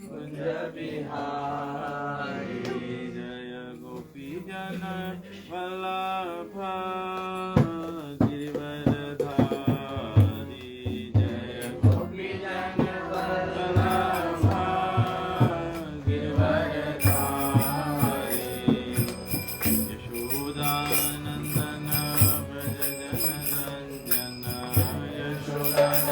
कुंज बिहारी जय गोपी जन वल्लभ गिरिवरधारी जय गोपी जन वल्लभ गिरिवरधारी यशोदानंदन व्रज जनरंजन यशोदानंदन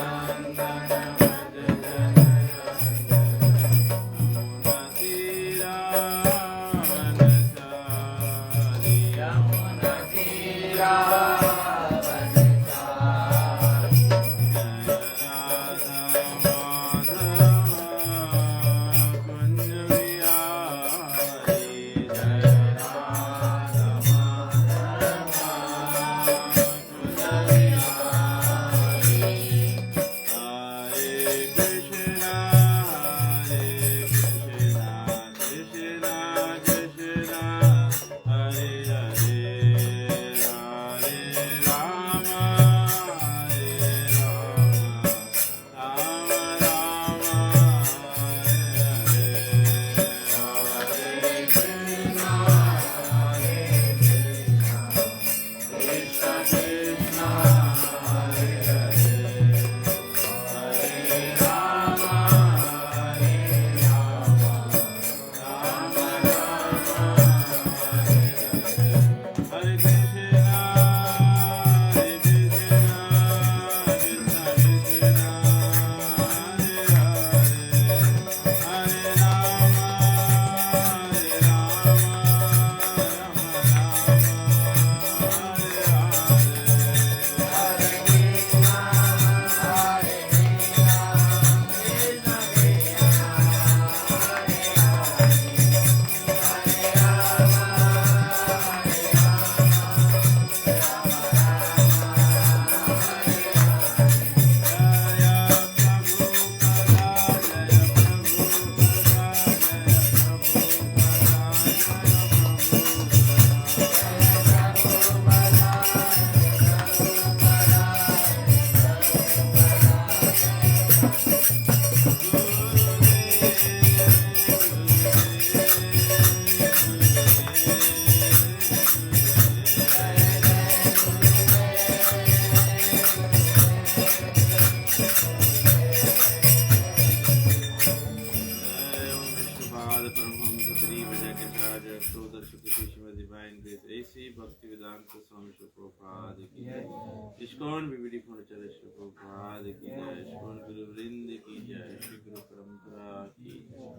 ISKCON BBD furniture Shri Prabhupada की जय। इस्कॉन गुरु वृंद की जय। श्री गुरु परंपरा की जय।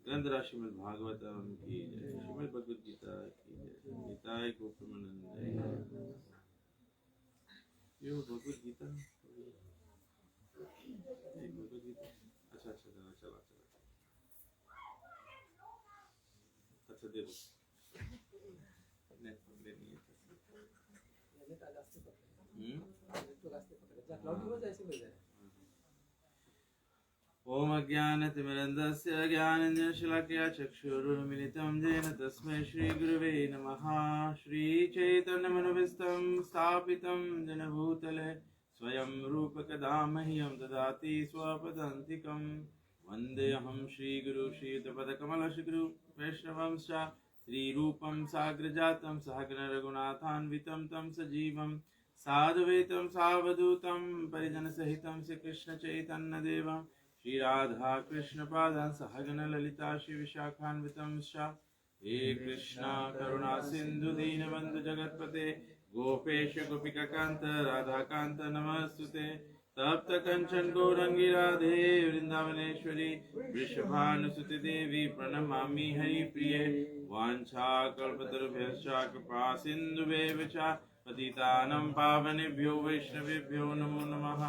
ग्रंथ श्रीमद् भागवतम की जय। श्रीमद् भगवद गीता की जय। गीताय गोपमानंद यो भगवद गीता अच्छा अच्छा चला चला चला अच्छा दे दो ओम अज्ञानतिमिरन्धस्य ज्ञानाञ्जनशलाकया चक्षुरुन्मिलितं येन तस्मै श्रीगुरुवे नमः। श्रीचैतन्यमनोभीष्टं स्थापितं येन भूतले स्वयं रूपकदा मह्यं ददाति स्वपदान्तिकं। वन्देऽहं श्रीगुरु श्रीयुतपदकमलशुगुरु वैष्णवंश्च श्रीरूपं साग्रजातं सहगण रघुनाथान्वितं तं सजीवं साद्वैतं सावधूतं परिजनसहितं श्रीकृष्ण चैतन्यदेवं श्रीराधा कृष्ण पादान् सहगण ललिता श्रीविशाखान्वितं हे कृष्णा करुणा सिन्धु दीनबन्धु जगत्पते गोपेश गोपिकान्त राधाकान्त नमस्तुते। तप्त कंचन गौरंगी राधे वृंदावनेश्वरी वृषभानुसुते देवी प्रणमामि हरिप्रिये। वाञ्छाकल्पतरुभ्यश्च कृपा सिन्धुभ्येव च पतितानं पावनेभ्यो वैष्णवेभ्यो नमो नमः।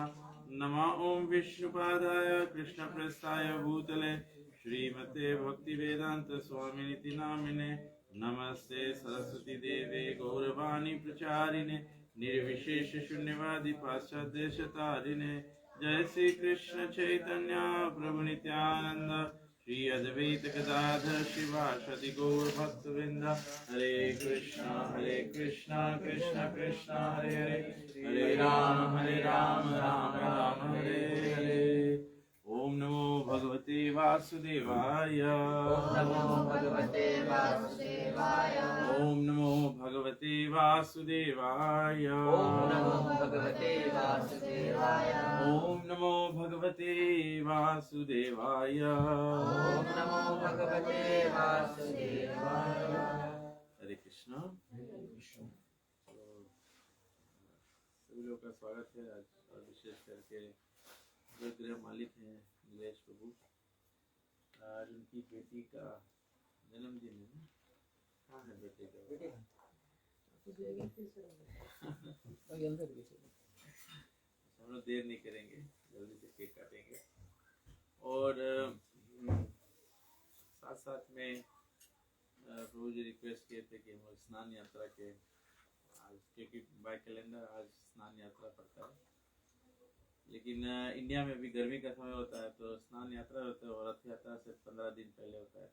नमः ओं विष्णुपादाय कृष्णप्रेष्ठाय भूतले श्रीमते भक्तिवेदांत स्वामिनिति नामिने। नमस्ते सरस्वती देवे गौरवाणी प्रचारिणे निर्विशेष शून्यवादी पाश्चात्यदेशतारिणे। जय श्री कृष्ण चैतन्य प्रभु नित्यानंद श्री अद्वैत गदाधर शिवासदि गौर भक्तवृंद। हरे कृष्णा कृष्णा कृष्णा हरे हरे हरे राम राम राम हरे हरे। ओम नमो भगवते वासुदेवाय। ओम नमो भगवते वासुदेवाय। ओम नमो भगवते वासुदेवाय। ओम नमो भगवते वासुदेवाय। ओम नमो भगवते वासुदेवाय। ओम नमो भगवते वासुदेवाय। हरे कृष्णा। तो सभी लोगों का स्वागत है आज, और विशेष करके जो गृह मालिक हैं नीलेश प्रभु, आज उनकी बेटी का जन्मदिन है ना? कहाँ है बेटे का? हम लोग देर नहीं करेंगे, जल्दी से केक काटेंगे। और साथ साथ में प्रभु जी रिक्वेस्ट किए थे कि हम लोग स्नान यात्रा के आज, क्योंकि बाय कैलेंडर आज स्नान यात्रा पड़ता है, लेकिन इंडिया में भी गर्मी का समय होता है तो स्नान यात्रा होता है, और रथ यात्रा से 15 दिन पहले होता है।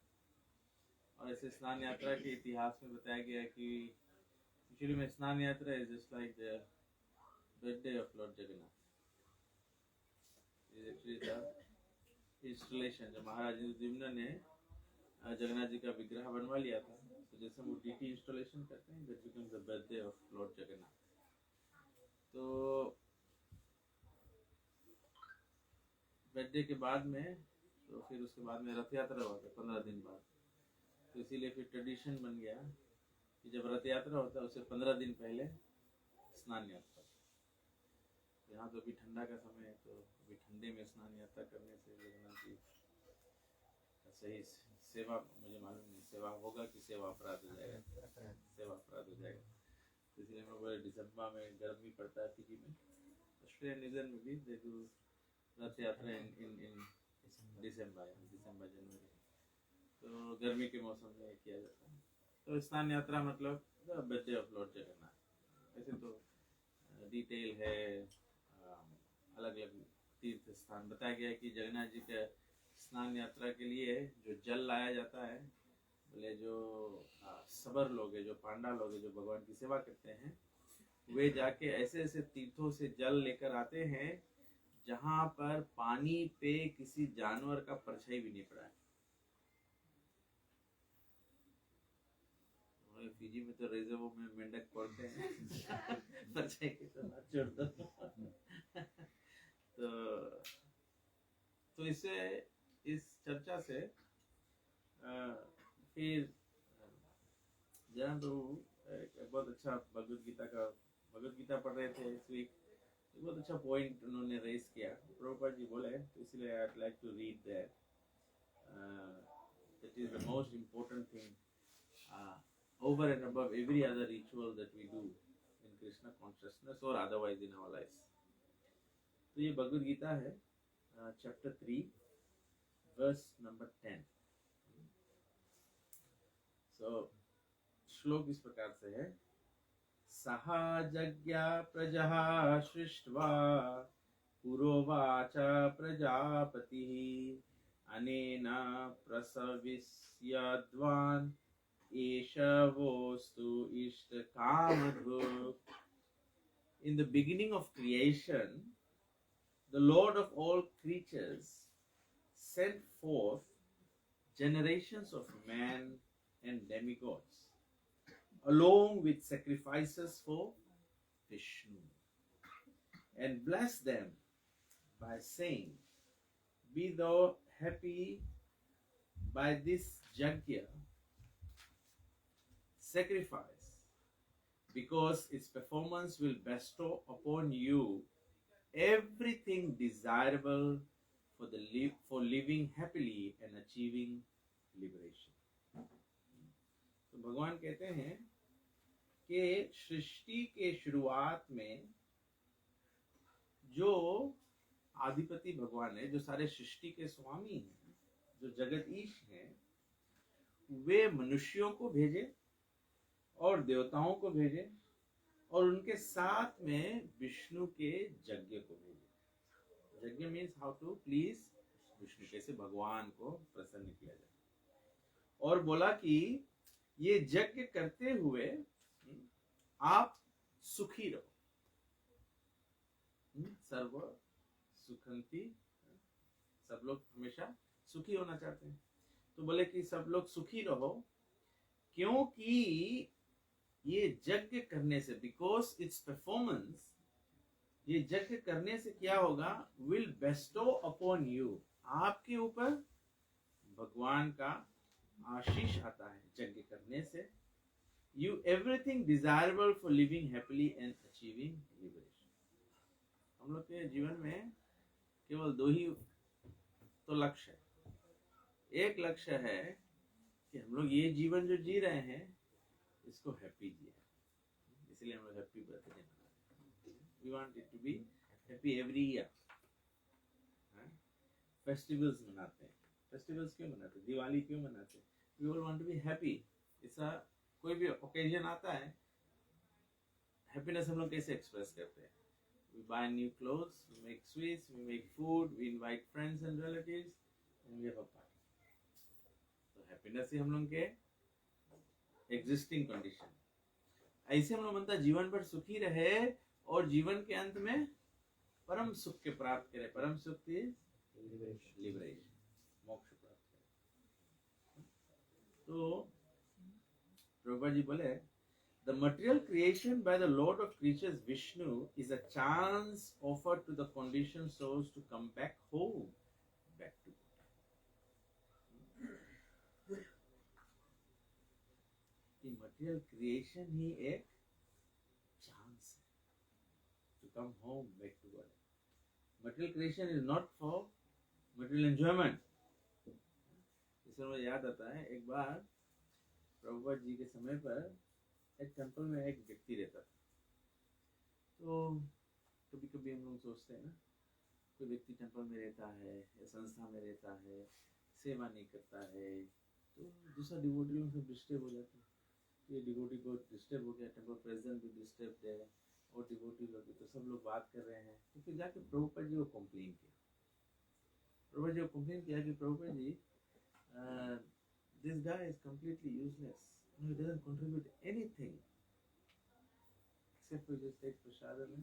और ऐसे स्नान यात्रा के इतिहास में बताया गया है कि एक्चुअली में स्नान यात्रा is just like the birthday of Lord Jagannath. Is actually the installation, जब महाराज इंद्रद्युम्न ने जगन्नाथ जी का विग्रह बनवा लिया था, तो जैसे हम डीटी इंस्टॉलेशन करते हैं, that becomes the birthday of Lord Jagannath. तो बर्थडे के बाद में, तो फिर उसके बाद में रथ यात्रा हुआ था 15 दिन बाद। तो इसीलिए फिर ट्रेडिशन बन गया कि जब रथ यात्रा होता है उससे 15 दिन पहले स्नान यात्रा। यहाँ तो अभी ठंडा का समय है, तो अभी ठंडे में स्नान यात्रा करने से जगन्नाथ जी का सही सेवा, मुझे मालूम नहीं सेवा होगा कि सेवा अपराध हो जाएगा, सेवा अपराध हो जाएगा। तो इसलिए हम लोग दिसंबर में गर्म भी पड़ता है फिजी में, ऑस्ट्रेलियन न्यूजीलैंड में भी दे डू रथ यात्रा इन दिसंबर जनवरी, तो गर्मी के मौसम में किया जाता है। तो स्नान यात्रा मतलब बर्थडे ऑफ लॉर्ड जगन्नाथ। ऐसे तो डिटेल है, अलग अलग तीर्थ स्थान बताया गया है कि जगन्नाथ जी के स्नान यात्रा के लिए जो जल लाया जाता है, बोले जो सबर लोग हैं, जो पांडा लोग हैं, जो भगवान की सेवा करते हैं, वे जाके ऐसे ऐसे तीर्थों से जल लेकर आते हैं जहां पर पानी पे किसी जानवर का परछाई भी नहीं पड़ा है। फिजी में तो रिजर्व में मेंढक पड़ते हैं परछाई के तो ना छोड़ दो। तो इससे, इस चर्चा से फिर जैन प्रभु एक बहुत अच्छा भगवद गीता पढ़ रहे थे इस वीक। बहुत अच्छा पॉइंट उन्होंने रेस किया, प्रभुपाद जी बोले, तो इसलिए I would like to read that. That is the most important thing over and above every other ritual that we do in Krishna consciousness or otherwise in our lives. तो ये भगवद गीता है, chapter 3 verse number 10। सो श्लोक इस प्रकार से है, सहाजज्ञा प्रजः सृष्ट्वा पुरोवाच प्रजापतिः अनेन प्रसविष्यद्वान् एषवोस्तु इष्टकामधुक्। In the beginning of creation, the Lord of all creatures sent forth generations of man and demigods, along with sacrifices for Vishnu, and blessed them by saying, "Be thou happy by this yajna sacrifice, because its performance will bestow upon you everything desirable for living happily and achieving liberation." तो भगवान कहते हैं कि सृष्टि के शुरुआत में जो आधिपति भगवान है, जो सारे सृष्टि के स्वामी हैं, जो जगदीश हैं, वे मनुष्यों को भेजे और देवताओं को भेजे, और उनके साथ में विष्णु के यज्ञ को भेजे। Yajna means how to please Vishnu, कैसे भगवान को प्रसन्न किया जाए। और बोला कि ये यज्ञ करते हुए आप सुखी रहो। सर्व सुखंति सब लोग हमेशा सुखी होना चाहते हैं। तो बोले कि सब लोग सुखी रहो, क्योंकि ये यज्ञ करने से, बिकॉज इट्स परफॉर्मेंस, ये यज्ञ करने से क्या होगा, विल बेस्टो अपॉन यू, आपके ऊपर भगवान का आशीष आता है यज्ञ करने से। You everything desirable for living happily and achieving liberation. हम लोग के जीवन में केवल दो ही तो लक्ष्य है। एक लक्ष्य है कि हम लोग ये जीवन जो जी रहे हैं इसको हैप्पी जिए, इसलिए हम लोग हैप्पी बर्थडे मनाते हैं। We want it to be happy every year. Festivals मनाते हैं। फेस्टिवल्स क्यों मनाते हैं? दिवाली क्यों मनाते हैं? We all want to be happy. ऐसा कोई भी ओकेजन आता है, हैप्पीनेस हम लोग कैसे एक्सप्रेस करते हैं? We buy new clothes, we make sweets, we make food, we invite friends and relatives, and we have a party. तो हैप्पीनेस ही हम लोग के एग्जिस्टिंग कंडीशन। ऐसे हम लोग बनता जीवन भर सुखी रहे और जीवन के अंत में परम सुख के प्राप्त करें। परम सुख इज लिबरेशन, मोक्ष प्राप्त करें। तो प्रभुपाद जी बोले, the material creation by the Lord of creatures Vishnu is a chance offered to the conditioned souls to come back home, back to God. The material creation ही एक chance है to come home, back to God. Material creation is not for material enjoyment. इसमें मुझे याद आता है, एक बार प्रभुपाद जी के समय पर एक टेंपल में एक व्यक्ति रहता था। तो कभी कभी हम लोग सोचते हैं ना, कोई व्यक्ति टेंपल में रहता है या संस्था में रहता है, सेवा नहीं करता है, तो दूसरा डिवोटी लोग सब डिस्टर्ब हो जाते हैं। ये डिवोटी को डिस्टर्ब हो गया, टेंपल प्रेसिडेंट भी डिस्टर्ब है और डिवोटी लोग, तो सब लोग बात कर रहे हैं। तो फिर जाके प्रभुपाद जी को कंप्लेन किया। प्रभुपाद जी को कंप्लेन किया कि Prabhupada ji, this guy is completely useless, he doesn't contribute anything except for just take prasad and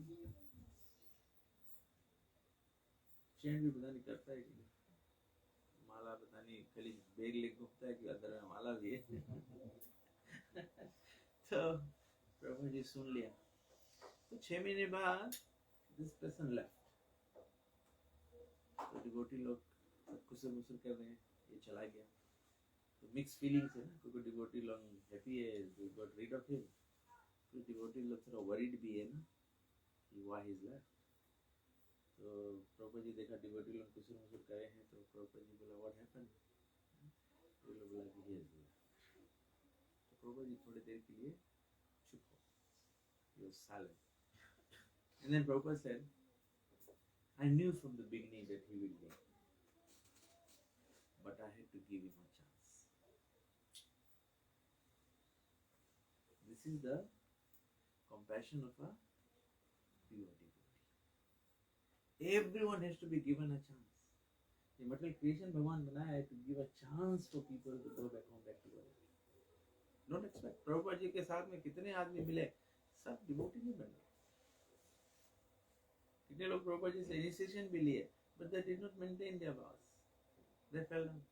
चैन भी पता नहीं करता है कि माला पता नहीं खाली बैग लेके घूमता है कि अंदर में माला भी है। तो प्रभु जी सुन लिया। तो 6 महीने बाद दिस पर्सन लेफ्ट। तो डिवोटी लोग कुछ मुसर कर रहे हैं, ये चला गया। तो मिक्स फीलिंग्स है ना, कोई डिवोटी लोग हैप्पी है, we got rid of him, कोई डिवोटी लोग थोड़ा वरीड भी है ना कि व्हाई इज लेफ्ट। तो प्रभुपाद जी देखा डिवोटी लोग कुछ मुसर करे हैं, तो प्रभुपाद जी बोला व्हाट हैपेंड? तो लोग बोला कि ही इज लेफ्ट। तो प्रभुपाद जी थोड़ी देर के लिए चुप हो, he was silent, and then Prabhupada said, I knew from the beginning that he will win, but I had to give him a chance. This is the compassion of a pure devotee. Everyone has to be given a chance. The material creation भगवान बनाया है to give a chance for people to go back home, back to God. Don't expect. Prabhupada ji के साथ में कितने आदमी मिले, सब डिवोटी नहीं बने। कितने लोग प्रभुपाद जी से इनिशिएशन भी लिए, but they did not maintain their vows. They fell down.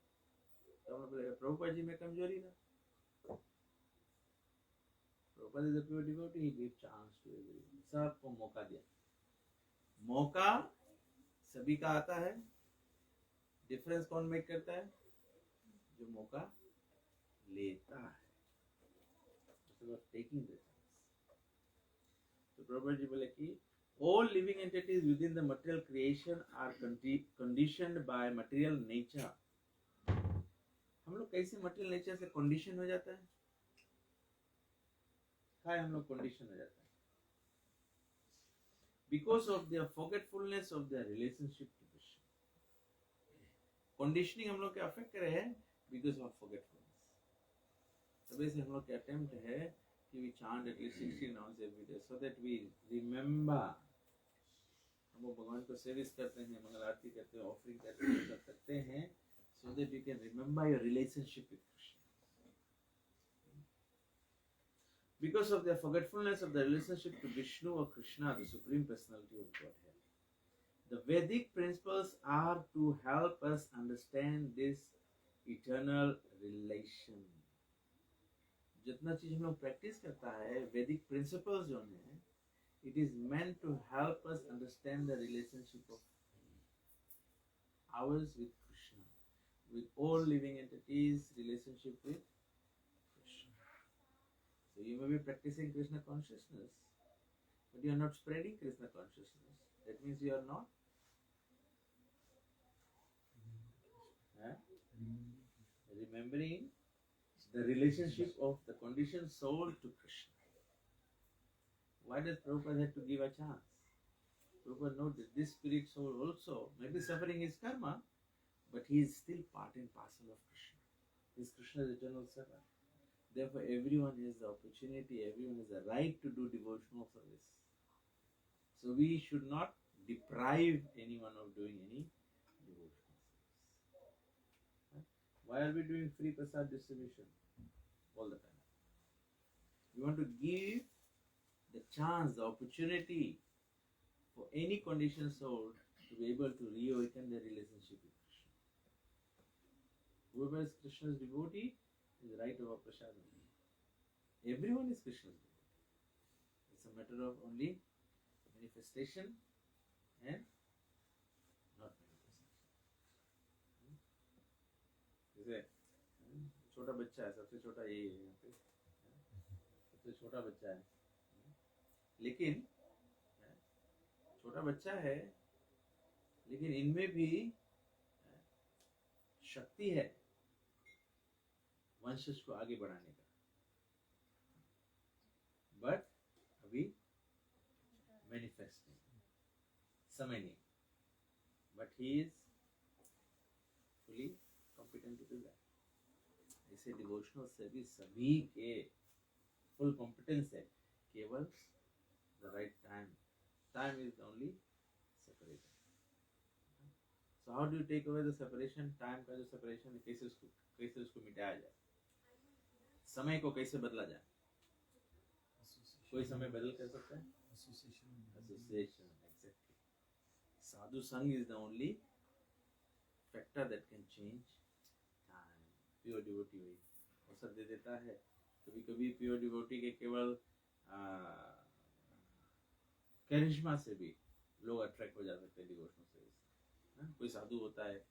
तो हमने बोला प्रभुपाद जी में कमजोरी था। Prabhupada is a pure devotee, he gave chance to everyone. सबको मौका दिया। मौका सभी का आता है, डिफरेंस कौन मेक करता है? जो मौका लेता है। Taking the chance. तो प्रभुपाद जी बोले कि all living entities within the material creation are conditioned by material nature. हम लोग कैसे material nature से condition हो जाता है? क्या हम लोग condition हो जाता है? Because of their forgetfulness of their relationship to Krishna. Conditioning हम लोग के affect करे है because of forgetfulness. तब से हम लोग के attempt है कि we chant at least 16 hours every day so that we remember. हम वो भगवान को सर्विस करते हैं, मंगल आरती करते हैं, ऑफरिंग करते हैं, सब करते हैं so that you can remember your relationship with Krishna. Because of their forgetfulness of the relationship to Vishnu or Krishna, the Supreme Personality of Godhead, The Vedic principles are to help us understand this eternal relation. जितना चीज हम लोग practice करता है, वैदिक principles जो हैं, it is meant to help us understand the relationship of ours with Krishna, with all living entities, relationship with Krishna. So you may be practicing Krishna consciousness, but you are not spreading Krishna consciousness. That means you are not remembering the relationship of the conditioned soul to Krishna. Why does Prabhupada have to give a chance? Prabhupada knows that this spirit soul also may be suffering his karma, but he is still part and parcel of Krishna. He is Krishna's eternal servant. Therefore, everyone has the opportunity, everyone has the right to do devotional service. So we should not deprive anyone of doing any devotional service. Why are we doing free prasad distribution all the time? We want to give the chance, the opportunity for any conditioned soul to be able to reawaken their relationship with Krishna. Whoever is Krishna's devotee is right over prasadam. Everyone is Krishna's devotee. It's a matter of only manifestation and not manifestation. जैसे छोटा बच्चा है, सबसे छोटा ये है यहाँ पे, सबसे छोटा बच्चा है, लेकिन छोटा बच्चा है, लेकिन इनमें भी शक्ति है वंशज को आगे बढ़ाने का, बट अभी मैनिफेस्ट नहीं, समय नहीं, but he is fully competent to do that. ऐसे डिवोशनल सर्विस सभी के फुल कॉम्पिटेंस है, केवल the right time is the only separator. So how do you take away the separation? Time का जो सेपरेशन है, कैसे उसको मिटाया जाए, समय को कैसे बदला जाए. कोई समय बदल कर सकता है? Association, exactly. Sadhu Sangh is the only factor that can change time. Pure devotee वही अवसर दे देता है. कभी कभी प्योर डिवोटी के केवल करिश्मा से भी लोग अट्रैक्ट हो जा सकते हैं डिवोशनल सर्विस. कोई साधु होता है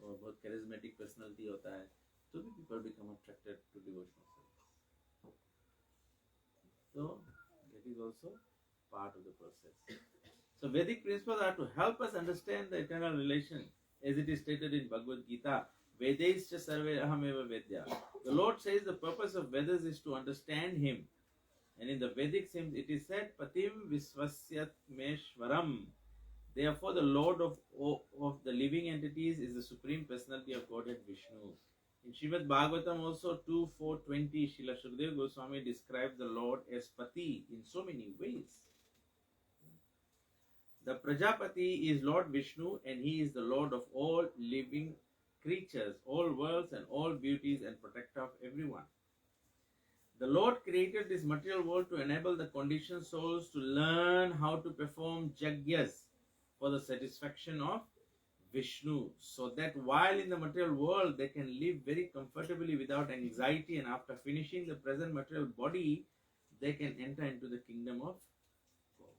और बहुत कैरिज्मेटिक पर्सनालिटी होता है, तो भी people become attracted to devotional service. So that is also part of the process. So Vedic principles are to help us understand the eternal relation, as it is stated in Bhagavad Gita. Vedaischa sarve ahameva vedya. The Lord says the purpose of Vedas is to understand Him. And in the Vedic hymns it is said, Patim Visvasyat Meshwaram. Therefore the Lord of the living entities is the Supreme Personality of Godhead Vishnu. In Srimad Bhagavatam also 2.4.20, Srila Shukadeva Goswami describes the Lord as Pati in so many ways. The Prajapati is Lord Vishnu, and he is the Lord of all living creatures, all worlds and all beauties, and protector of everyone. The Lord created this material world to enable the conditioned souls to learn how to perform yagyas for the satisfaction of Vishnu, so that while in the material world they can live very comfortably without anxiety, and after finishing the present material body they can enter into the kingdom of God.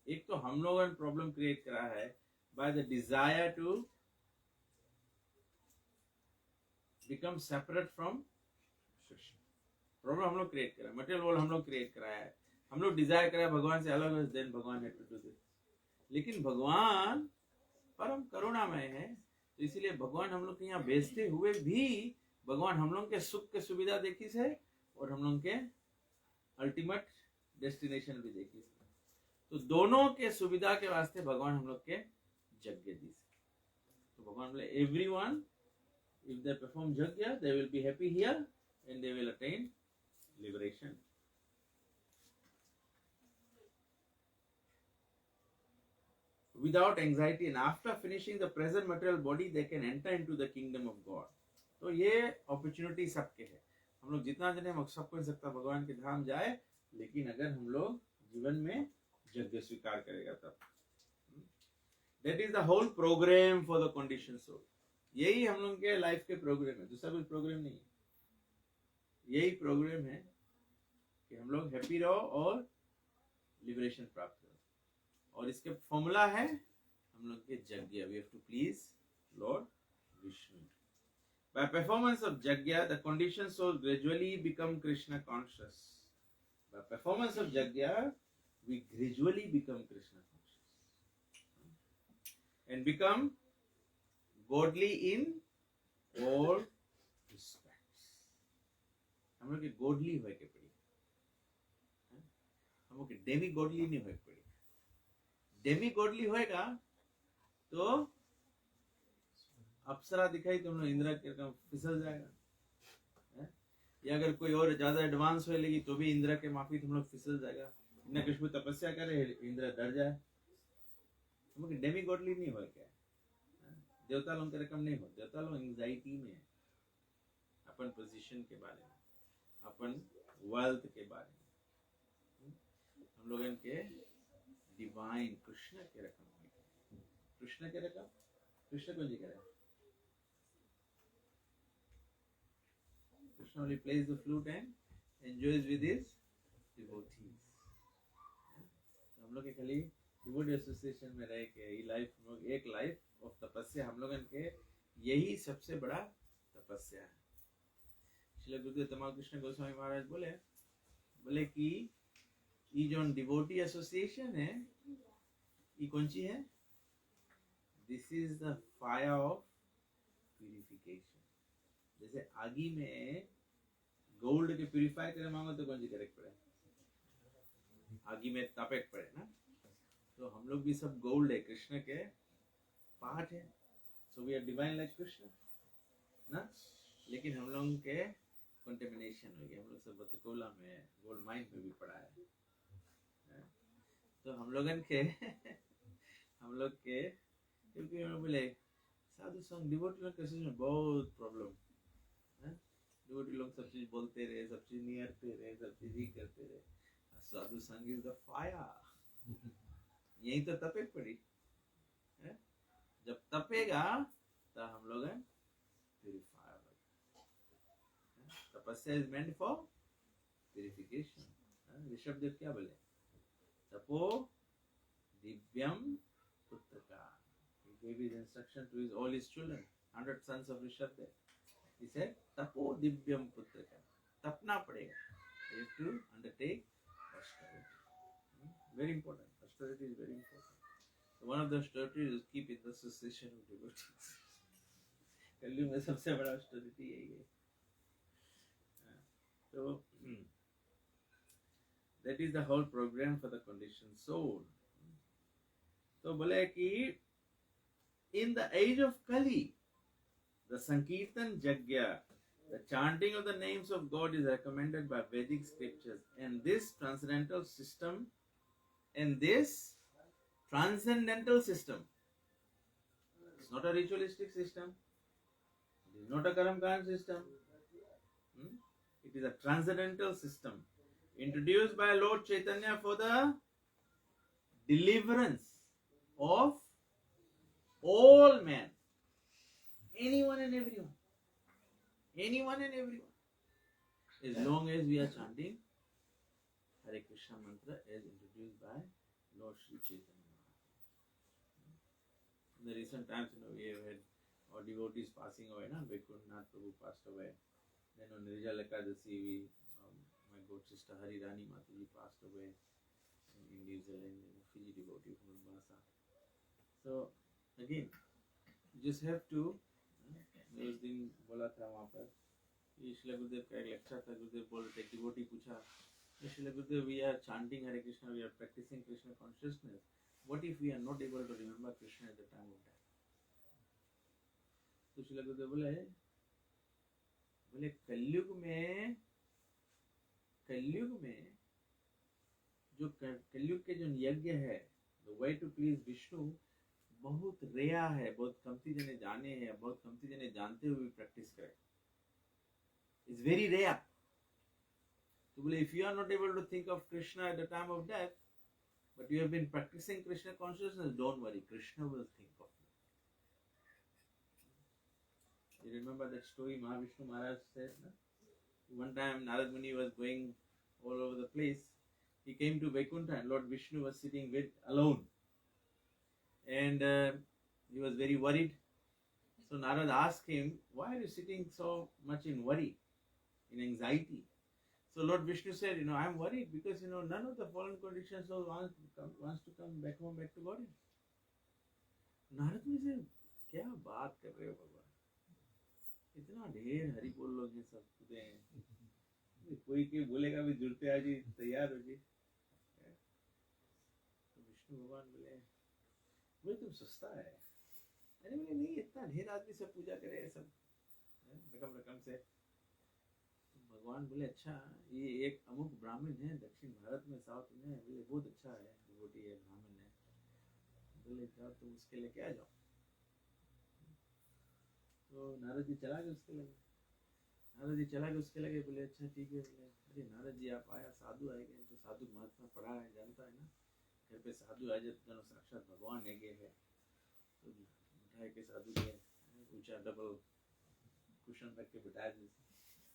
एक तो हम लोगों ने problem create करा है by the desire to become separate from Krishna. Problem हम लोग create करा, मटेरियल वर्ल्ड हम लोग क्रिएट कराया है, हम लोग डिजायर करा भगवान से अलग, देन भगवान है टू डू दिस. लेकिन भगवान परम करुणामय है, तो इसीलिए भगवान हम लोग के यहाँ भेजते हुए भी भगवान हम लोग के सुख के सुविधा देखी से और हम लोग के अल्टीमेट डेस्टिनेशन भी देखी से. तो दोनों के सुविधा के वास्ते भगवान हम लोग के यज्ञ दी से. तो भगवान बोले everyone if they perform yajna they will be happy here and they will attain liberation. Without anxiety, and after finishing the present material body they can enter into the kingdom of God. तो ये opportunity सबके है. हम लोग जितना जने हम सबको सकता भगवान के धाम जाए, लेकिन अगर हम लोग जीवन में यज्ञ स्वीकार करेगा तब. That is the whole program for the conditioned soul. यही हम लोग के लाइफ के प्रोग्राम है, दूसरा कोई प्रोग्राम नहीं है। यही प्रोग्राम है कि हम लोग हैप्पी रहो और लिबरेशन प्राप्त करो। और इसके फॉर्मूला है हम लोग के yajna. We have to please lord Vishnu. By performance of yajna, the conditioned soul gradually become Krishna conscious. By performance of yajna, we gradually become Krishna conscious and become godly in all respects. हम लोग के godly होए के पड़ी, हम लोग के demi godly नहीं होए के पड़ी। demi godly होएगा तो अप्सरा दिखाई तो हम लोग इंद्र के रकम फिसल जाएगा, या अगर कोई और ज्यादा एडवांस हो लेगी तो भी इंद्र के माफी हम लोग फिसल जाएगा। इन्हें कुछ तपस्या करे इंद्र डर जाए। हम लोग डेमी गॉडली नहीं हो क्या, देवता लोग के रकम नहीं हो। देवता लोग एंजाइटी में है अपन पोजीशन के बारे में, अपन वेल्थ के बारे में। हम लोग इनके डिवाइन कृष्ण के रकम, कृष्ण के रकम, कृष्ण कौन जी कह रहे हैं? Krishna only plays the flute and enjoys with his devotees. हम लोग के खाली डिवोटी एसोसिएशन में रह के ये लाइफ, हम लोग एक लाइफ ऑफ तपस्या, हम लोग के यही सबसे बड़ा तपस्या है। श्री गुरुदेव तमाल कृष्ण गोस्वामी महाराज बोले कि ये जो डिवोटी एसोसिएशन है ये कौन सी है? This is the fire of purification. जैसे आगी में गोल्ड के प्यूरिफाई करे मांगो तो कौन सी करेक्ट पड़े? आगी में तापेक पड़े ना। तो हम लोग भी सब गोल्ड है, कृष्ण के पार्ट है। So we are divine like Krishna ना। लेकिन हम लोग के कंटेमिनेशन हो गया। हम लोग सब बतकोला में, गोल्ड माइन में भी पड़ा है। तो हम लोगन के हम लोग के क्योंकि बोले साधु संग डिवोटी लोग कैसे में बहुत प्रॉब्लम है। डिवोटी लोग सब चीज बोलते रहे, सब चीज नियरते रहे, सब चीज ही करते रहे। साधु संग इज द फायर। यही तो तपे पड़ी है। जब तपेगा तो हम लोग प्यूरिफाई होगा। तपस्या is meant for purification. Rishabh Dev क्या बोले? तपो दिव्यम पुत्रका। He gave his instruction to all his children, 100 sons of Rishabdev. He said, "Tapo divyam putraka." तपना पड़ेगा। You have to undertake austerity. Very important. Austerity is very important. So one of the austerities is keep in the association of devotees. कलयुग में सबसे बड़ा austerity यही है। So that is the whole program for the conditioned soul. तो बोले कि in the age of Kali, the Sankirtan Yajna, the chanting of the names of God is recommended by Vedic scriptures, and this transcendental system, it's not a ritualistic system, it is not a Karamkan system, it is a transcendental system introduced by Lord Chaitanya for the deliverance of all men, anyone and everyone, as long as we are chanting Hare Krishna mantra as introduced by Lord Sri Chaitanya. In the recent times, we have had our devotees passing away. Vaikuntha Prabhu passed away. Then on Rijal Ekadasi, my god sister Hari Rani Mataji passed away in New Zealand, Fiji devotee from Mombasa. So again, you just have to, मैं उस दिन बोला था वहाँ पर, श्रील गुरुदेव का एक lecture था। गुरुदेव बोल रहे थे, डिवोटी पूछा, श्रील गुरुदेव, we are chanting Hare Krishna, we are practicing Krishna consciousness. What if we are not able to remember Krishna at the time of death? तो श्रील गुरुदेव बोले कलयुग में जो कलयुग के जो यज्ञ है, the way to please Vishnu, बहुत रेया है, बहुत कमती जने जाने हैं, बहुत कमती जने जानते हुए प्रैक्टिस करें। It's very rare. तो बोले if you are not able to think of Krishna at the time of death, but you have been practicing Krishna consciousness, don't worry, Krishna will think of you. You remember that story Mahavishnu Maharaj said, no? One time Narad Muni was going all over the place. He came to Vaikuntha and Lord Vishnu was sitting alone. And he was very worried. So Narad asked him, why are you sitting so much in worry, in anxiety? So Lord Vishnu said, I am worried because, none of the fallen conditions wants to come back home, back to body. Narad Muni said, क्या बात कर रहे हो भगवान? इतना ढेर हरि बोल लोग हैं, सब खुदे हैं, कोई के बोलेगा भी जुड़ते आज ही तैयार हो जी. तो विष्णु भगवान बोले तुम सस्ता है. अरे बोले नहीं, इतना ढेर आदमी सब पूजा करे सब रकम से. भगवान बोले अच्छा, ये एक अमुक ब्राह्मण है दक्षिण भारत में, साउथ में, बोले बहुत अच्छा है, डिवोटी है, ब्राह्मण है. बोले जाओ तुम उसके लेके आ जाओ. तो नारद जी चला गए उसके लगे. बोले अच्छा ठीक है. बोले अरे नारद जी आप आया, साधु आएंगे तो साधु महात्मा पढ़ा है, जानता है ना, घर पे साधु आ जाते तो साक्षात भगवान है. तो उठाए के साधु के ऊंचा डबल कुशन रख के बिठा दी,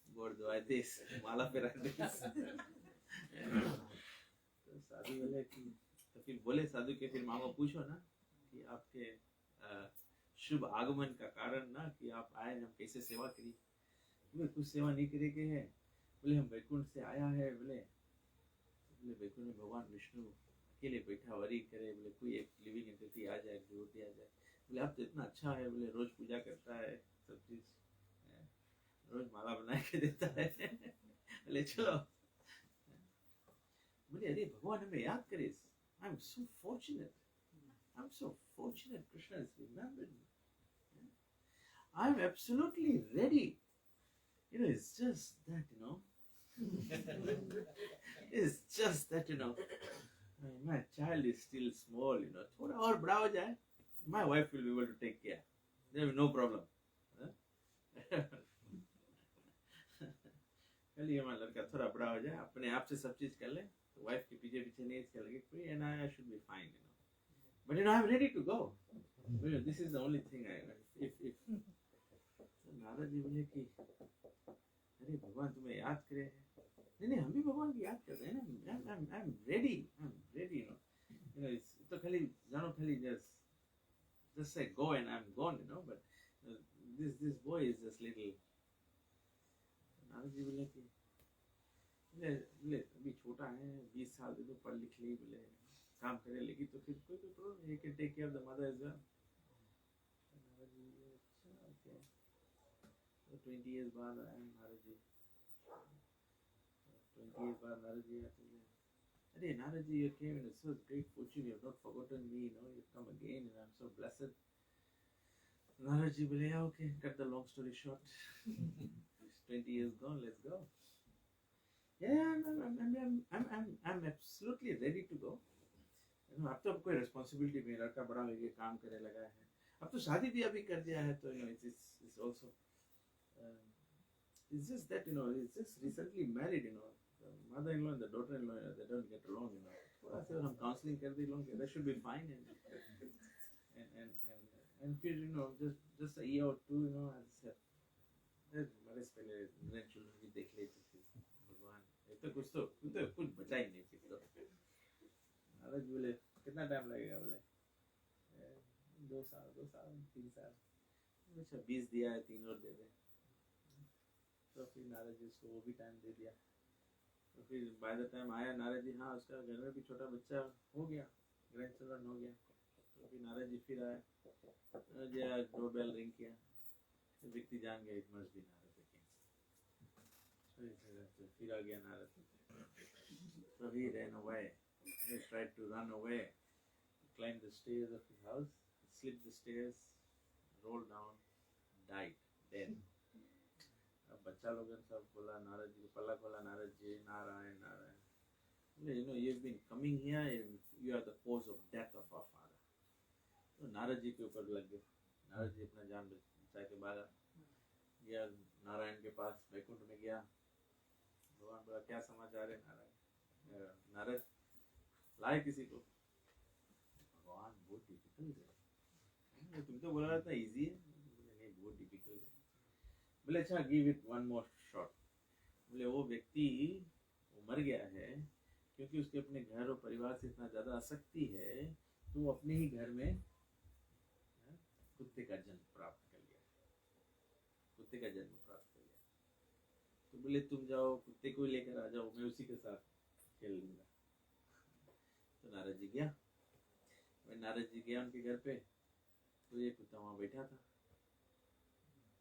गोड़ दबाए देश, माला पे रख दी. तो साधु बोले कि, तो फिर बोले साधु के, फिर मामा पूछो ना कि आपके शुभ आगमन का कारण ना, कि आप आए, हम कैसे सेवा करी. बोले कुछ सेवा नहीं करे के है. बोले हम वैकुंठ से आया है. बोले वैकुंठ में भगवान विष्णु अकेले बैठा वरी करे. बोले कोई एक लिविंग एंटिटी आ जाए, डिवोटी आ जाए. बोले आप तो इतना अच्छा है. बोले रोज पूजा करता है, सब चीज रोज माला बना के देता है. बोले चलो. बोले अरे भगवान हमें याद करे. I am so fortunate. Krishna has remembered me. I am absolutely ready. It's just that, it's just that, my child is still small, थोड़ा और बड़ा हो जाए, my wife will be able to take care. There will be no problem. खाली हमारा लड़का थोड़ा बड़ा हो जाए, अपने आप से सब चीज कर ले, तो वाइफ के पीछे नहीं इसके लगे कोई, and I should be fine, But I'm ready to go. This is the only thing if Narad ji बोले कि अरे भगवान तुम्हें याद करे. नहीं हम भी भगवान की याद करते हैं ना. I'm ready, तो खाली जानो, खाली just say go and I'm gone, but this boy is just little. Narad ji बोले कि बोले अभी छोटा है, 20 साल दे दो, पढ़ लिख ली, बोले काम करे लेगी तो फिर कोई प्रॉब्लम नहीं, can take care of the mother as well. अच्छा ओके. तो 20 years बाद आए नारद जी. 20 years बाद नारद जी आते हैं. अरे Narad ji, you came in such great fortune, you have not forgotten me, you've come again and I'm so blessed. Narad ji बोले okay, cut the long story short. 20 years gone, let's go. Yeah, I'm absolutely ready to go. अब तो कोई responsibility में, लड़का बड़ा हो गया, काम करे लगा है, अब तो शादी भी अभी कर दिया है, तो it's also it's just that it's just recently married, the mother-in-law and the daughter-in-law, they don't get along, थोड़ा सा हम काउंसलिंग कर दी लोग, that should be fine, and फिर just a year or two, as I said, marriage पहले grandchildren भी देख लेते थे. भगवान तो कुछ बचा ही नहीं. फिर तो नारद बोले कितना टाइम लगेगा. बोले 2 साल 3 साल. अच्छा 20 दिया है, 3 और दे दे. तो फिर नारद जी उसको वो भी टाइम दे दिया. तो फिर बाय द टाइम आया नारद जी, हाँ उसका घर में भी छोटा बच्चा हो गया, ग्रैंडचिल्ड्रन हो गया. तो फिर नारद जी फिर आए, डोरबेल रिंग किया. व्यक्ति जान गया it must be Narad again. फिर आ गया Narad. So he ran away. He tried to run away, climbed the stairs of his house, slipped the stairs, rolled down, died, dead. अब बच्चा लोगों ने सब बोला नारद जी को, पल्ला खोला, Narad ji Narayan Narayan. You've been coming here, you are the cause of death of our father. तो नारद जी के ऊपर लग गए. नारद जी अपना जान बचा के भागा गया, नारायण के पास वैकुंठ में गया. भगवान बोला क्या समाचार है नारायण. नारद लाए किसी को, बहुत डिफिकल्ट है। तुम तो बोला था इजी है, नहीं बहुत डिफिकल्ट है। बोले अच्छा give it one more shot. बोले वो व्यक्ति वो मर गया है क्योंकि उसके अपने घर और परिवार से इतना ज़्यादा आसक्ति है, तो वो अपने ही घर में कुत्ते का जन्म प्राप्त कर लिया, कुत्ते का जन्म प्राप्त कर लिया। तो बोले तुम जाओ कुत्ते को लेकर आ जाओ, मैं उसी के साथ खेल लूँगा। तो नारद जी गया, नारद जी गया उनके घर पे, तो ये कुत्ता वहाँ बैठा था।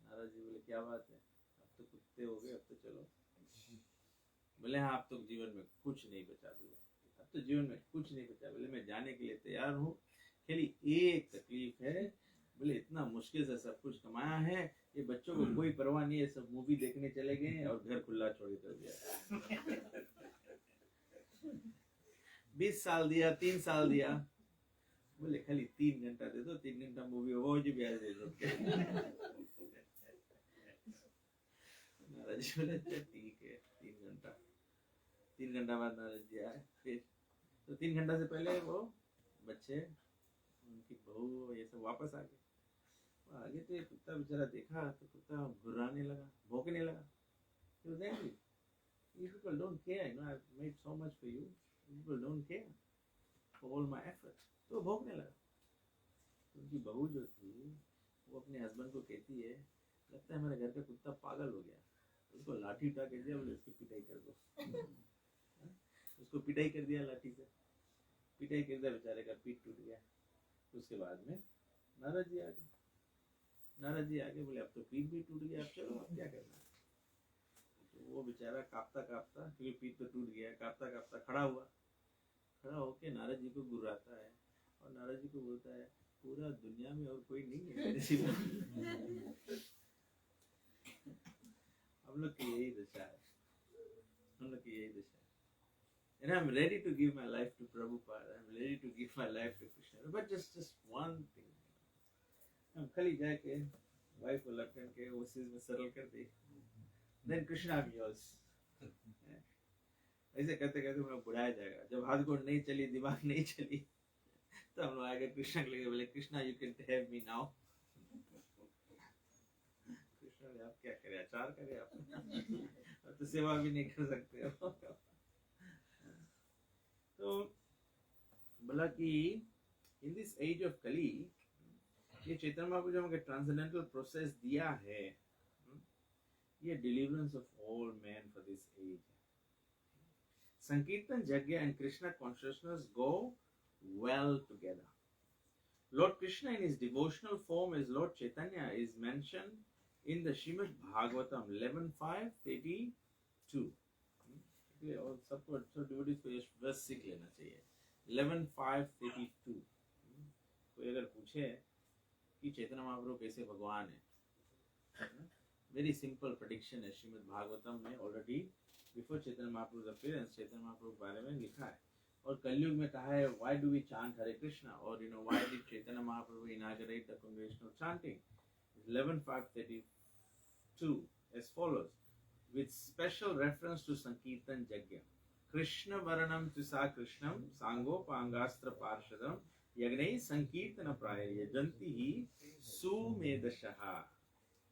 नारद जी बोले क्या बात है, अब तो कुत्ते हो गए, अब तो चलो। बोले हाँ अब तो जीवन में कुछ नहीं बचा दूंगा, अब तो जीवन में कुछ नहीं बचा। बोले मैं जाने के लिए तैयार हूँ, खाली एक तकलीफ है। बोले इतना मुश्किल से सब कुछ कमाया है, ये बच्चों को कोई परवाह नहीं है, सब मूवी देखने चले गए और घर खुला छोड़ कर दिया। 20 साल दिया, 3 साल दिया। बोले खाली 3 घंटा दे दो, 3 घंटा मूवी वो जी ब्याज दे दो। नारद जी बोले अच्छा ठीक है 3 घंटा। 3 घंटा बाद नारद जी आए फिर, तो 3 घंटा से पहले वो बच्चे उनकी बहू ये सब वापस आ गए। आगे तो ये कुत्ता बेचारा देखा तो कुत्ता घुर्राने लगा, भौंकने लगा। He was angry. You people don't care, you know, I've made so much for you. You people don't care for all my efforts. तो भौंकने लगा। उनकी बहू जो थी वो अपने हस्बैंड को कहती है लगता है मेरे घर का कुत्ता पागल हो गया, उसको लाठी उठा कर दिया, बोले उसकी पिटाई कर दो। उसको पिटाई कर दिया लाठी से, पिटाई कर दिया, बेचारे का पीठ टूट गया। उसके बाद में नारद जी आ गए। नारद जी आगे बोले अब तो पीठ भी टूट गया, अब चलो अब क्या करना है। तो वो बेचारा कांपता कांपता, क्योंकि पीठ तो टूट गया, कांपता कांपता खड़ा हुआ। खड़ा होके नारद जी को गुर्राता है और नारद जी को बोलता है पूरा दुनिया में और कोई नहीं है मेरे सिवा। हम लोग की यही दशा है, हम लोग की यही दशा है। And I'm ready to give my life to Prabhupada. I'm ready to give my life to Krishna. But just one thing. हम खाली जाके वाइफ को लटकन के उस चीज में सरल कर दी, then Krishna I'm yours. ऐसे करते करते हम लोग बुढ़ाया जाएगा। जब हाथ गोड़ नहीं चली, दिमाग नहीं चली, तो हम लोग आगे कृष्णा के लिए बोले Krishna you can have me now. Krishna बोले आप क्या करें, आचार करें आप, अब तो सेवा भी नहीं कर सकते हो। तो बोला कि in this age of Kali, ये चैतन्य महाप्रभु जो हमें ट्रांसेंडेंटल प्रोसेस दिया है, ये deliverance of all man for this age. Sankirtan yajna and Krishna consciousness go well together. Lord Krishna in his devotional form as Lord Chaitanya is mentioned in the Srimad Bhagavatam 11.5.32. और सबको अच्छा devotees को ये वर्स सीख लेना चाहिए। 11.5.32। कोई अगर पूछे कि चैतन्य महाप्रभु कैसे भगवान है, वेरी सिंपल प्रेडिक्शन है श्रीमद् भागवतम में। Already before Chaitanya Mahaprabhu appearance Chaitanya Mahaprabhu के बारे में लिखा है, और कलयुग में कहा है why do we chant Hare Krishna, और you know why did Chaitanya Mahaprabhu inaugurate the congregational chanting. 11.5.32 as follows, with special reference to Sankirtan Yajna. Krishna Varanam Tisa Krishnam Sangopangastra Parshadam Yagnai Sankirtana Praya Janti Hi Sumedashaha.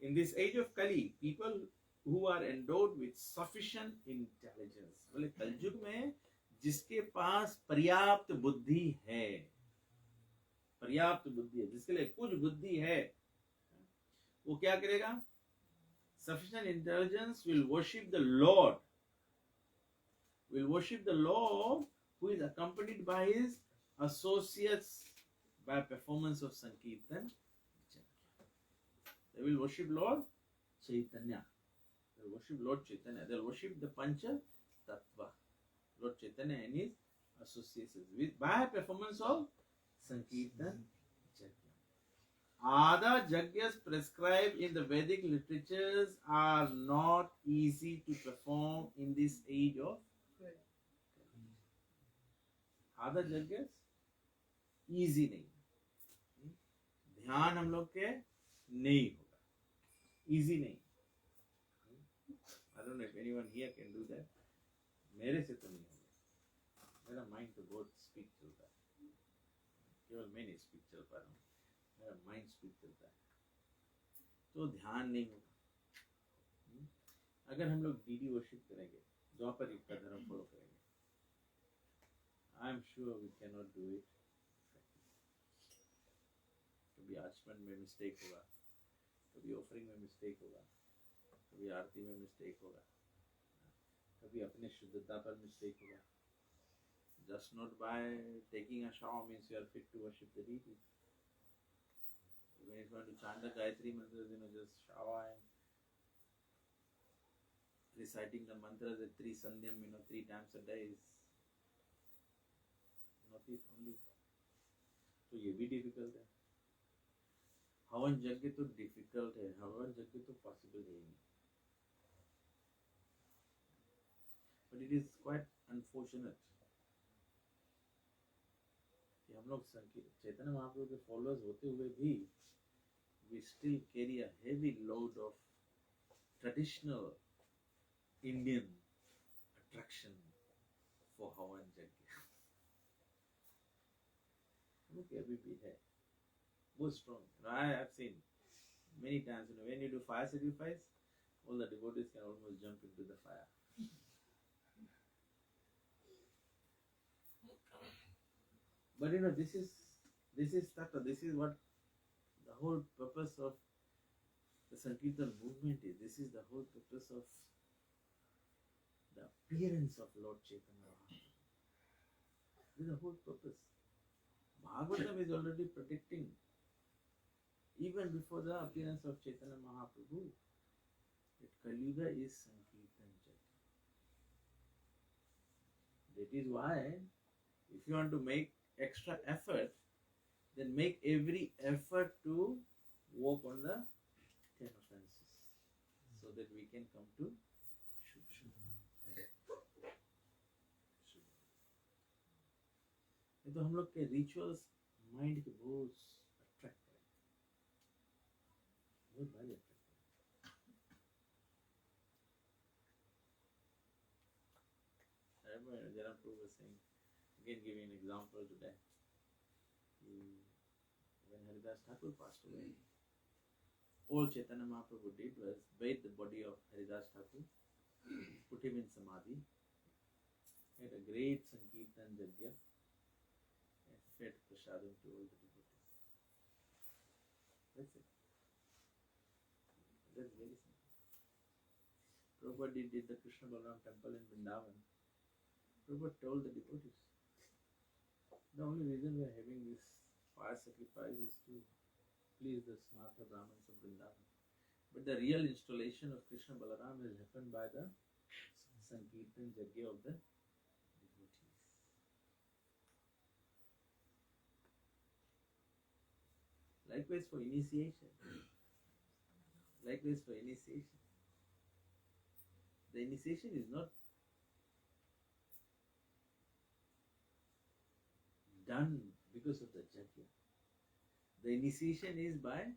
In this age of Kali, people who are endowed with sufficient intelligence, बोले कलयुग में जिसके पास पर्याप्त बुद्धि है, पर्याप्त बुद्धि है, जिसके लिए कुछ बुद्धि है, वो क्या करेगा? Sufficient intelligence will worship the Lord, will worship the Lord who is accompanied by his associates by performance of Sankirtan. They will worship Lord Chaitanya. They will worship Lord Chaitanya. They will worship the Pancha Tattva, Lord Chaitanya and his associates with by performance of Sankirtan. Other yajnas prescribed in the Vedic literatures are not easy to perform in this age of Kali. Other yajnas easy नहीं, ध्यान हम लोग के नहीं होगा, easy नहीं। I don't know if anyone here can do that. मेरे से तो नहीं होगा, मेरा mind तो बहुत speak चलता है। केवल मैं नहीं स्पीड चल पा रहा हूँ, मेरा माइंड स्पीड चलता है, तो ध्यान नहीं होगा। अगर हम लोग डीडी वर्शिप करेंगे, द्वापर युग का धर्म फॉलो करेंगे, I am sure we can not do it. कभी आचमन में मिस्टेक होगा, कभी ऑफरिंग में मिस्टेक होगा, कभी आरती में मिस्टेक होगा, कभी अपने शुद्धता पर मिस्टेक होगा। Just not by taking a shower means you are fit to worship the deity. When you want to chant the Gayatri mantras, just shower and reciting the mantras at 3 sandhyam, 3 times a day is not it only. तो ये भी difficult है। हवन यज्ञ तो difficult है, हवन यज्ञ तो possible है ही नहीं। But it is quite unfortunate कि हम लोग चैतन्य महाप्रभु के फॉलोअर्स होते हुए भी we still carry a heavy load of traditional Indian attraction for Havan Yajna. Look, अभी भी है बहुत strong. I have seen many times, when you do fire sacrifice, all the devotees can almost jump into the fire. But this is tattva. This is what the whole purpose of the Sankirtan movement is. This is the whole purpose of the appearance of Lord Chaitanya Mahaprabhu. This is the whole purpose. Bhagavatam is already predicting, even before the appearance of Chaitanya Mahaprabhu, that Kali Yuga is Sankirtan Yajna. That is why, if you want to make extra effort, then make every effort to work on the 10 offenses, so that we can come to Shubha. ये तो हम लोग के rituals mind के बहुत attract करें, बहुत भारी अट्रैक्ट करें। I remember Jaram Prabhu was saying, again giving an example today, when Haridas Thakur passed away, all Chaitanya Mahaprabhu did was bathe the body of Haridas Thakur, put him in samadhi, had a great Sankirtan Yajna, and fed prasadam to all the devotees. That's it. That's very simple. Prabhupada did the Krishna Balaram temple in Vrindavan. Prabhupada told the devotees, the only reason we are having this fire sacrifice is to please the smarta Brahmins of Vrindavan. But the real installation of Krishna Balaram has happened by the Sankirtan Yajna of the devotees. Likewise for initiation. Likewise for initiation. The initiation is not done because of the Yajna. The initiation is by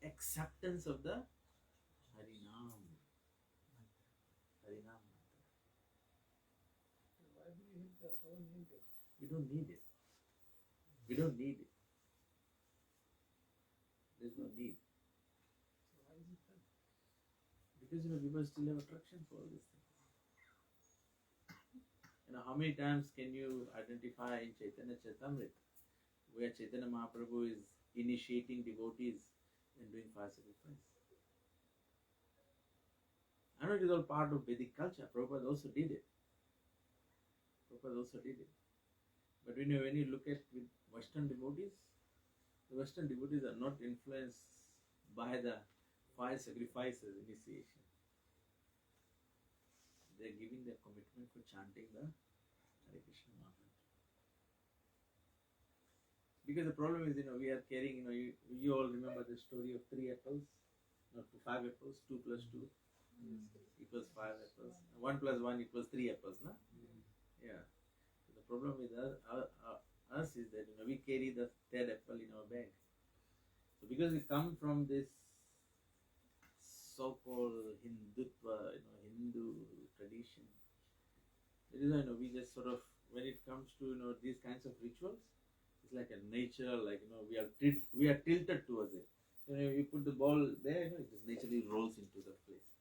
acceptance of the Harinam. Harinam mantra. Why do you need the Havan Yajna? We don't need it. We don't need it. There's no need. So why is it done? Because people still have attraction for all these things. How many times can you identify in Chaitanya Charitamrita where Chaitanya Mahaprabhu is initiating devotees and doing fire sacrifice? I know it is all part of Vedic culture. Prabhupada also did it. But when you look at with Western devotees, the Western devotees are not influenced by the fire sacrifices initiation. They are giving their commitment for chanting the Hare Krishna Mahamantra. Because the problem is, we are carrying, you all remember the story of 3 apples, not 5 apples, 2 plus 2 equals 5 apples, 1 plus 1 equals 3 apples, no? Yeah. So the problem with us is that, we carry the 3rd apple in our bag. So because we come from this so-called Hindutva, Hindu tradition, that is why, we just sort of, when it comes to, these kinds of rituals, It's like a nature, like we are tilted towards it. So you put the ball there, it just naturally rolls into the place.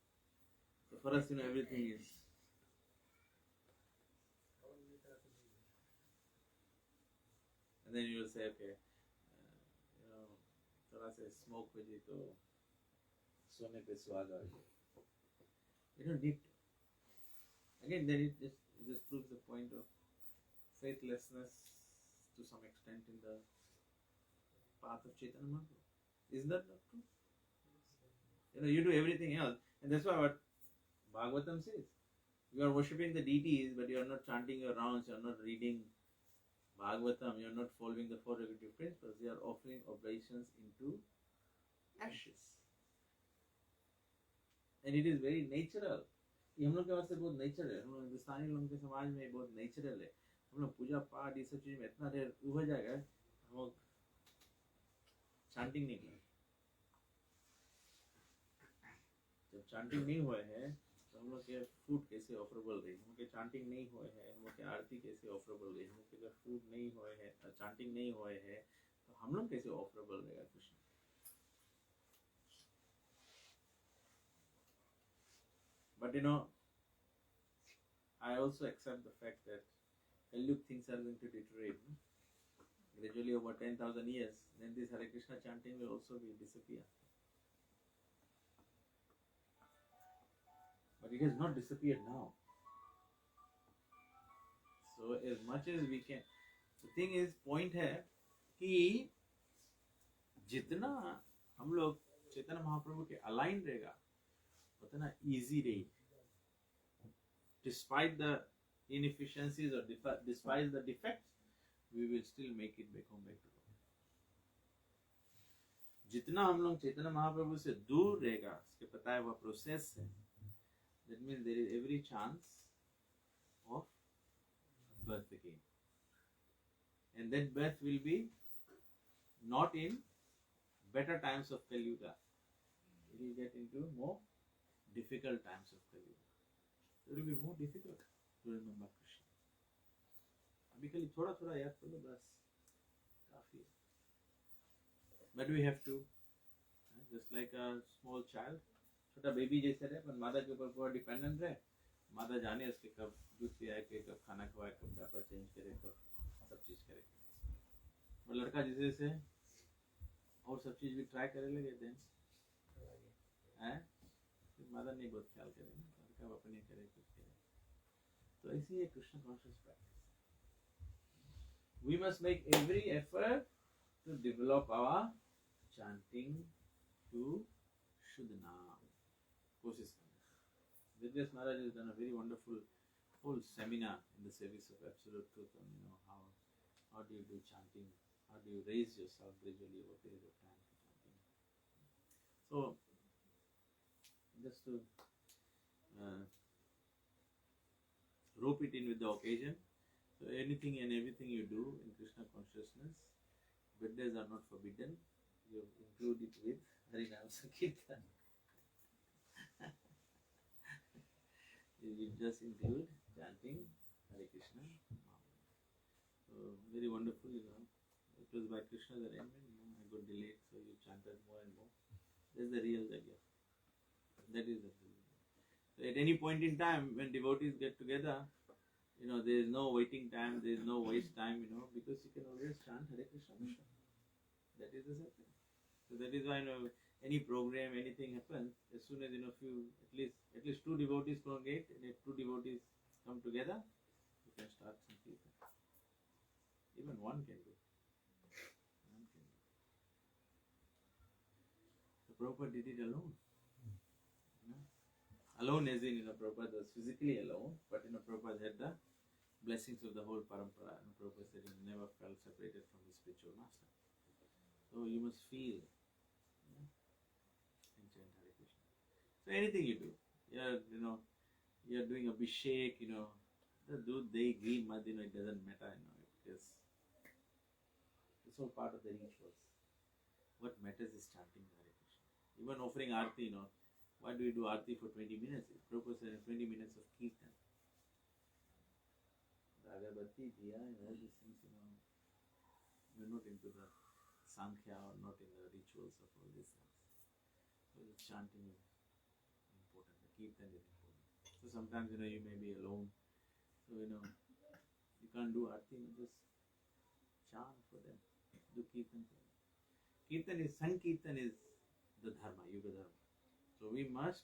So for us, everything is. And then you will say, okay, थोड़ा सा smoke हो जाए तो सोने पे सुहागा हो जाए. You don't need to. Again, then it just proves the point of faithlessness to some extent in the path of Chaitanya Mahaprabhu. Isn't that not true? You do everything else, and that's why what Bhagavatam says. You are worshipping the deities, but you are not chanting your rounds, you are not reading Bhagavatam, you are not following the four regulative principles. You are offering oblations into ashes. And it is very natural. ये हम लोग के वास्ते बहुत nature है. हम लोग हिंदुस्तानी लोगों के समाज में बहुत नेचुरल है. हम लोग पूजा पाठ ये सब चीज में इतना देर हो जाएगा, हम लोग चैंटिंग नहीं करें. जब चैंटिंग नहीं हुए हैं तो हम लोग के फूड कैसे ऑफरेबल रही. हम लोग के चैंटिंग नहीं हुए हैं, हम लोग के आरती कैसे ऑफरेबल रही. हम लोग के अगर फूड नहीं हुए हैं, चैंटिंग नहीं हुए हैं, तो हम लोग कैसे ऑफरेबल रहेगा Krishna. But I also accept the fact that Kaliyug things are going to deteriorate. Gradually over 10,000 years, then this Hare Krishna chanting will also disappear. But it has not disappeared now. So as much as we can, the thing is, point है कि जितना हम लोग चैतन्य महाप्रभु के align रहेगा उतना easy रहेगी. Despite the inefficiencies or despite the defects, we will still make it back home, back to God. जितना हम लोग चैतन्य महाप्रभु से दूर रहेगा, उसके पता है वह प्रोसेस है. That means there is every chance of birth again, and that birth will be not in better times of Kali Yuga. It will get into more difficult times of Kali Yuga. It will be more difficult to remember Krishna. अभी कल थोड़ा थोड़ा याद कर लो बस काफी है. But we have to, just like a small child, छोटा बेबी जैसे रहे, पर माता के ऊपर पूरा डिपेंडेंट रहे. माता जाने उसके कब दूध पियाए के, कब खाना खवाए, कब डायपर चेंज करे, कब सब चीज करे. और लड़का जैसे जैसे और सब चीज भी ट्राई करे लगे देन माता नहीं बहुत ख्याल करे, लड़का अपने करे कुछ करे. तो ऐसे ही Krishna conscious practice. We must make every effort to develop our chanting to Shuddha Naam. कोशिश करना. Vidya's Maharaj has done a very wonderful whole seminar in the service of Absolute Truth on how do you do chanting, how do you raise yourself gradually over a period of time to chanting. So just to rope it in with the occasion. So anything and everything you do in Krishna consciousness, birthdays are not forbidden. You include it with Harinam Sankirtan. You just include chanting Hare Krishna. So very wonderful, It was by Krishna's arrangement. I got delayed, so you chanted more and more. That's the real idea. That is the real. So at any point in time, when devotees get together, there is no waiting time, there is no waste time, because you can always chant Hare Krishna. That is the secret. So that is why, any program, anything happens, as soon as, at least two devotees congregate, and if two devotees come together, you can start some kirtan. Even one can do. So Prabhupada did it alone. Alone as in, Prabhupada was physically alone, but Prabhupada had the blessings of the whole parampara. Prabhupada said he never felt separated from his spiritual master. So you must feel and chant Hare Krishna. So anything you do, you're doing abhishek, the dudh, dahi, ghee, mad, it doesn't matter, because it's all part of the rituals. What matters is chanting Hare Krishna. Even offering arti, why do you do arti for 20 minutes? Prabhupada said 20 minutes of kirtan. The agarbatti, diya, and all these things, We're not into the Sankhya or not in the rituals of all these things. So the chanting is important, the kirtan is important. So sometimes you may be alone, so you can't do arti, just chant for them, do kirtan for them. Sankirtan is the dharma, yuga dharma. So we must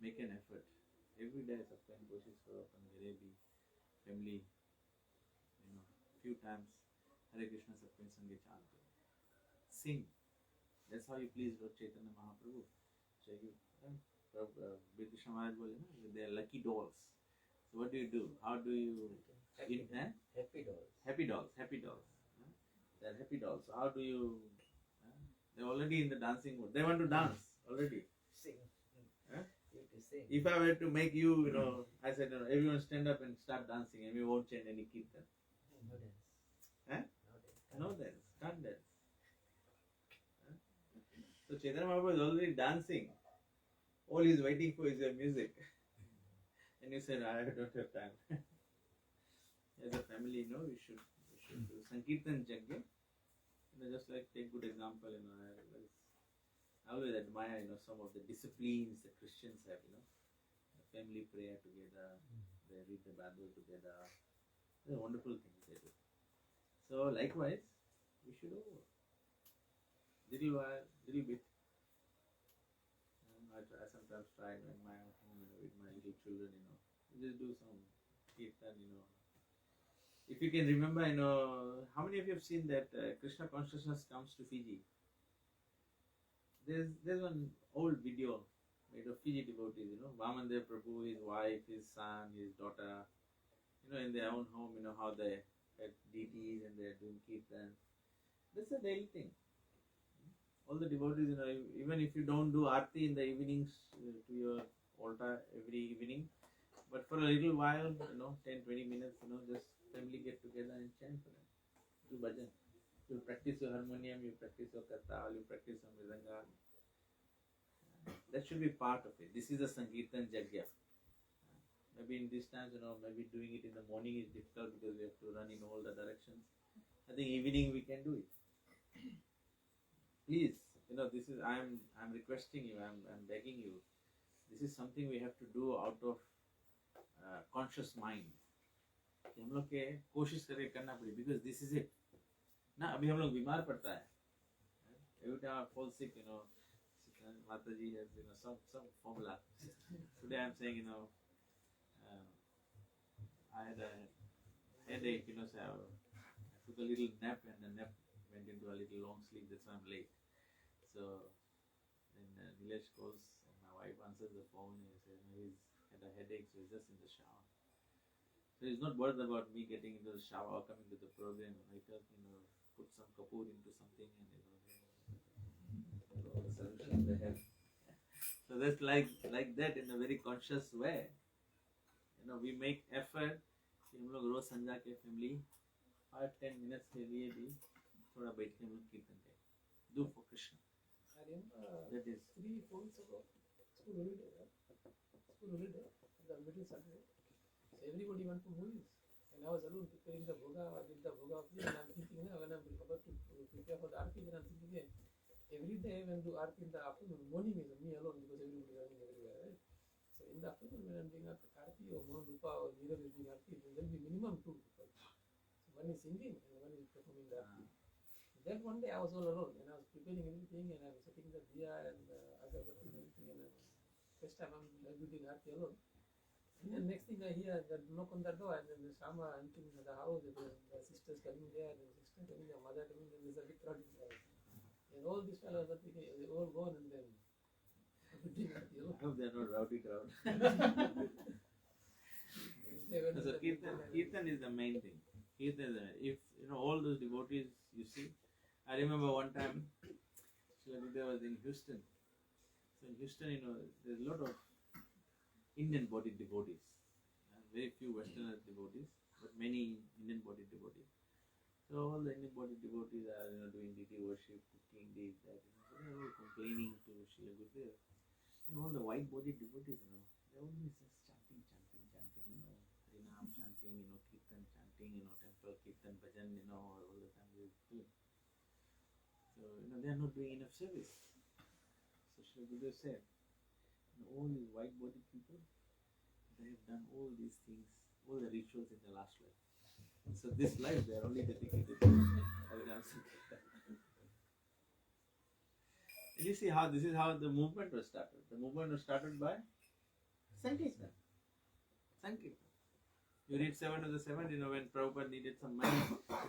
make an effort. Every day, सबका कोशिश करो अपन घरे भी family, few times Hare Krishna सबके संगे chant करो. Sing. That's how you please Lord Chaitanya Mahaprabhu. So you, Krishna Maharaj बोले ना, they are lucky dolls. So what do? How do you? Happy dolls. Happy dolls. They are happy dolls. So how do you? They're already in the dancing mood. They want to dance already. Sing. Huh? You have to sing. If I were to make you, I said, everyone stand up and start dancing, and we won't chant any kirtan. No dance. Huh? No dance. No dance, can't dance. Huh? So Chaitanya Mahaprabhu is already dancing. All he's waiting for is your music. And you said, I don't have time. As a family, we should do Sankirtan Yajna. Just like take good example, I always admire, some of the disciplines the Christians have, the family prayer together, they read the Bible together. They're wonderful things they do. So likewise, we should little bit. I sometimes try in my home, with my little children, just do some kirtan, If you can remember, how many of you have seen that Krishna consciousness comes to Fiji? There's one old video made of Fiji devotees, Vamandev Prabhu, his wife, his son, his daughter, in their own home, how they had deities and they're doing kirtan. That's a daily thing. All the devotees, even if you don't do arti in the evenings to your altar every evening, but for a little while, 10-20 minutes, just family get together and chant for them. Do bhajan. You practice your harmonium, you practice your kartal, you practice your mridanga. That should be part of it. This is a Sankirtan Yajna. Maybe in these times, maybe doing it in the morning is difficult because we have to run in all the directions. I think evening we can do it. Please, this is I'm requesting you, I'm begging you. This is something we have to do out of conscious mind. कि हम लोग के कोशिश करके करना पड़े because this is it ना अभी हम लोग बीमार पड़ता है every time I fall sick Mataji has some formula today I'm saying I had a headache so I took a little nap and the nap went into a little long sleep, that's why I'm late. So then Nilesh calls and my wife answers the phone and says he's had a headache so he's just in the shower. So he's not bothered about me getting into the shower or coming to the program. I just, put some kapoor into something and all the solutions they have. So that's like that in a very conscious way. We make effort कि हम लोग रोज संध्या के family 5-10 minutes के लिए भी थोड़ा बैठ के हम लोग कीर्तन करें. Do for Krishna. I remember That is 3-4 weeks ago, school holiday, the middle Saturday. So everybody went to movies. And I was alone preparing the bhoga, I did the bhoga and I'm thinking, when I'm about to prepare for the arti, then I'm thinking, every day when I do arti in the afternoon, morning is me alone because everybody is running everywhere, right? So in the afternoon when I'm doing arti or Mohan Rupa or Neerav is doing arti, then there will be minimum 2 people. So one is singing and one is performing the arti. Then one day I was all alone and I was preparing everything and I was setting the diya and the agarbatti and everything and first time I'm doing arti alone. And then next thing I hear the knock on the door and then the Shama entering the house and the sisters coming there, the sister coming, the mother coming, and there's a big crowd in the house. And all these fellows are thinking, they all gone and then I hope they're not rowdy crowd. So kirtan is the main thing. Kirtan is if all those devotees you see. I remember one time Srila was in Houston. So in Houston, there's a lot of Indian bodied devotees. Very few Westerners devotees, but many Indian bodied devotees. So all the Indian bodied devotees are doing deity worship, cooking this, that. So they're all complaining to Srila Gurudev. All the white bodied devotees, they're always just chanting, Harinam chanting, Kirtan chanting, temple Kirtan bhajan, all the time they do. So, they are not doing enough service. So Sri Gurudev said, all these white-bodied people, they have done all these things, all the rituals in the last life. So this life they are only dedicated to Harinam Sankirtan. And you see how this is how the movement was started. The movement was started by Sankirtan. Sankirtan. You read 7 of the 7, when Prabhupada needed some money,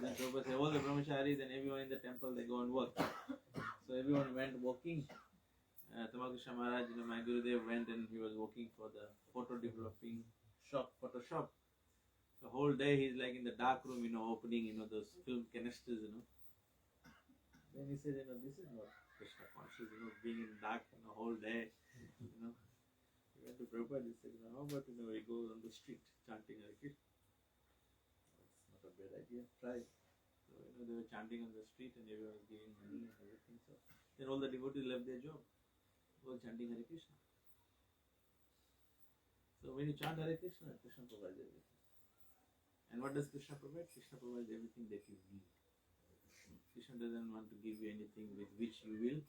then Prabhupada said, all the brahmacharis and everyone in the temple, they go and work. So everyone went working. Tamakrishna Maharaj, my Gurudev went and he was working for the photo developing shop, Photoshop. The whole day he's like in the dark room, opening, those film canisters, Then he said, this is not Krishna conscious, being in dark, the whole day, He went to Prabhupada, he said, how about, we go on the street chanting Hare Krishna? That's not a bad idea, try. So, they were chanting on the street and everyone was giving money and everything. So, then all the devotees left their job, all chanting Hare Krishna. So, when you chant Hare Krishna, Krishna provides everything. And what does Krishna provide? Krishna provides everything that you need. Krishna doesn't want to give you anything with which you will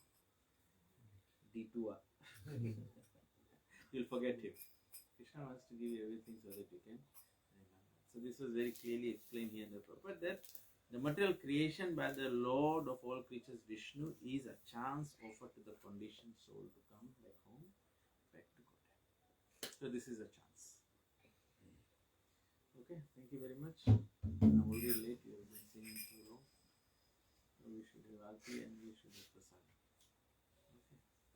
detour. You'll forget him. Krishna wants to give you everything so that you can remember. So this was very clearly explained here in the Prabhupada that the material creation by the Lord of all creatures, Vishnu, is a chance offered to the conditioned soul to come back home, back to Godhead. So this is a chance. Okay, thank you very much. I'm already late, we have been singing too long. So we should have Aarti and we should have Prasad.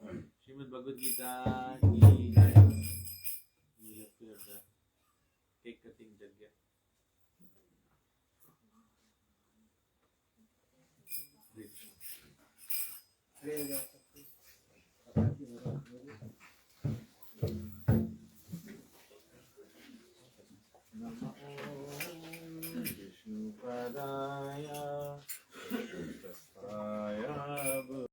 Okay. Srimad Bhagavad Gita ki jai. We have to have the cake cutting jagya. Namo Vishnu Pada